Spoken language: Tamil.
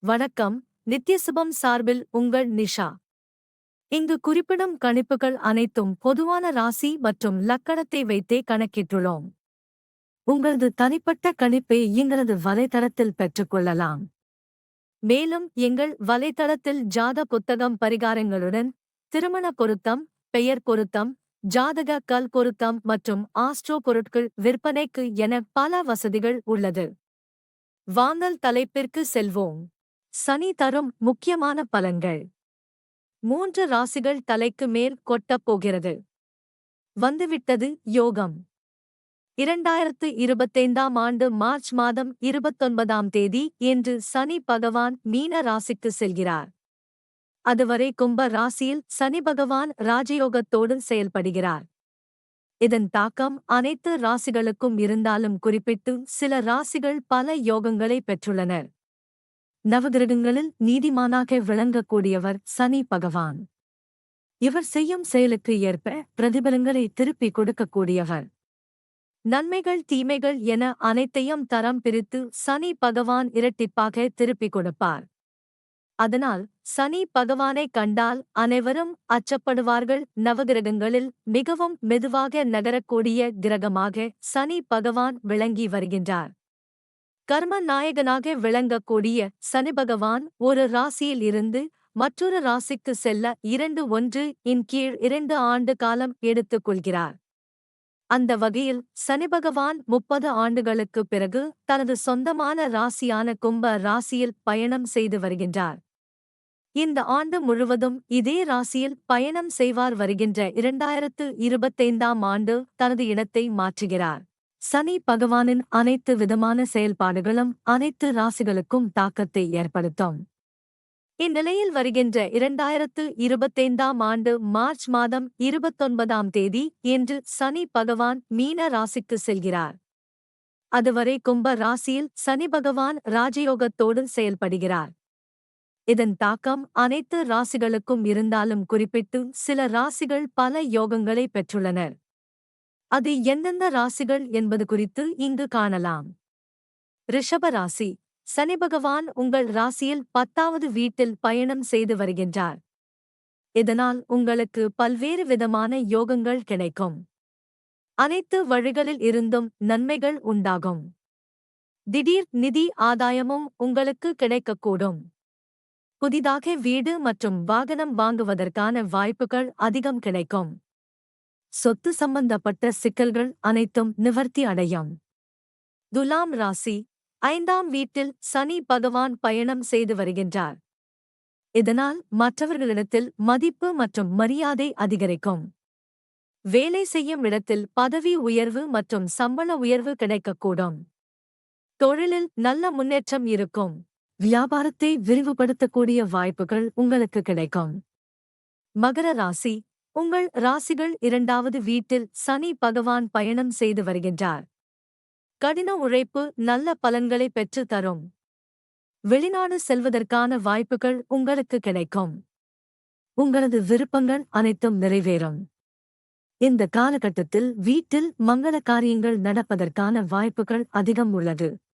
வணக்கம். நித்யசுபம் சார்பில் உங்கள் நிஷா. இங்கு குறிப்பிடும் கணிப்புகள் அனைத்தும் பொதுவான ராசி மற்றும் லக்கணத்தை வைத்தே கணக்கிட்டுள்ளோம். உங்களது தனிப்பட்ட கணிப்பை எங்களது வலைத்தளத்தில் பெற்றுக்கொள்ளலாம். மேலும் எங்கள் வலைத்தளத்தில் ஜாத புத்தகம் பரிகாரங்களுடன் திருமண பொருத்தம், பெயர் பொருத்தம், ஜாதக கல் பொருத்தம் மற்றும் ஆஸ்ட்ரோ பொருட்கள் விற்பனைக்கு என பல வசதிகள் உள்ளது. வாங்கல் தலைப்பிற்கு செல்வோம். சனி தரும் முக்கியமான பலன்கள். 3 ராசிகள் தலைக்கு மேல் கொட்டப் போகிறது. வந்துவிட்டது யோகம். 2025ஆம் ஆண்டு மார்ச் மாதம் 29ஆம் தேதி என்று சனி பகவான் மீன ராசிக்கு செல்கிறார். அதுவரை கும்ப ராசியில் சனி பகவான் ராஜயோகத்தோடு செயல்படுகிறார். இதன் தாக்கம் அனைத்து ராசிகளுக்கும் இருந்தாலும் குறிப்பிட்டு சில ராசிகள் பல யோகங்களை பெற்றுள்ளனர். நவகிரகங்களில் நீதிமானாக விளங்கக்கூடியவர் சனி பகவான். இவர் செய்யும் செயலுக்கு ஏற்ப பிரதிபலங்களை திருப்பிக் கொடுக்கக்கூடியவர். நன்மைகள் தீமைகள் என அனைத்தையும் தரம் பிரித்து சனி பகவான் இரட்டிப்பாக திருப்பிக் கொடுப்பார். அதனால் சனி பகவானை கண்டால் அனைவரும் அச்சப்படுவார்கள். நவகிரகங்களில் மிகவும் மெதுவாக நகரக்கூடிய கிரகமாக சனி பகவான் விளங்கி வருகின்றார். கர்ம நாயகனாக விளங்கக்கூடிய சனிபகவான் ஒரு ராசியில் இருந்து மற்றொரு ராசிக்கு செல்ல 2 இன் கீழ் 2 ஆண்டு காலம் எடுத்துக் கொள்கிறார். அந்த வகையில் சனிபகவான் 30 ஆண்டுகளுக்குப் பிறகு தனது சொந்தமான ராசியான கும்ப ராசியில் பயணம் செய்து வருகின்றார். இந்த ஆண்டு முழுவதும் இதே ராசியில் பயணம் செய்வார். வருகின்ற 2025ஆம் ஆண்டு தனது இடத்தை மாற்றுகிறார். சனி பகவானின் அனைத்து விதமான செயல்பாடுகளும் அனைத்து ராசிகளுக்கும் தாக்கத்தை ஏற்படுத்தும். இந்நிலையில் வருகின்ற 2025ஆம் ஆண்டு மார்ச் மாதம் 29ஆம் தேதி என்று சனி பகவான் மீன ராசிக்கு செல்கிறார். அதுவரை கும்ப ராசியில் சனி பகவான் ராஜயோகத்தோடு செயல்படுகிறார். இதன் தாக்கம் அனைத்து ராசிகளுக்கும் இருந்தாலும் குறிப்பிட்டு சில ராசிகள் பல யோகங்களை பெற்றுள்ளனர். அது எந்தெந்த ராசிகள் என்பது குறித்து இங்கு காணலாம். ரிஷப ராசி. சனி பகவான் உங்கள் ராசியில் 10வது வீட்டில் பயணம் செய்து வருகின்றார். இதனால் உங்களுக்கு பல்வேறு விதமான யோகங்கள் கிடைக்கும். அனைத்து வழிகளில் இருந்தும் நன்மைகள் உண்டாகும். திடீர் நிதி ஆதாயமும் உங்களுக்கு கிடைக்கக்கூடும். புதிதாக வீடு மற்றும் வாகனம் வாங்குவதற்கான வாய்ப்புகள் அதிகம் கிடைக்கும். சொத்து சம்பந்தப்பட்ட சிக்கல்கள் அனைத்தும் நிவர்த்தி அடையும். துலாம் ராசி. 5ஆம் வீட்டில் சனி பகவான் பயணம் செய்து வருகின்றார். இதனால் மற்றவர்களிடத்தில் மதிப்பு மற்றும் மரியாதை அதிகரிக்கும். வேலை செய்யும் இடத்தில் பதவி உயர்வு மற்றும் சம்பள உயர்வு கிடைக்கக்கூடும். தொழிலில் நல்ல முன்னேற்றம் இருக்கும். வியாபாரத்தை விரிவுபடுத்தக்கூடிய வாய்ப்புகள் உங்களுக்கு கிடைக்கும். மகர ராசி. உங்கள் ராசிகள் 2வது வீட்டில் சனி பகவான் பயணம் செய்து வருகின்றார். கடின உழைப்பு நல்ல பலன்களை பெற்று தரும். வெளிநாடு செல்வதற்கான வாய்ப்புகள் உங்களுக்கு கிடைக்கும். உங்களது விருப்பங்கள் அனைத்தும் நிறைவேறும். இந்த காலகட்டத்தில் வீட்டில் மங்கள காரியங்கள் நடப்பதற்கான வாய்ப்புகள் அதிகம் உள்ளது.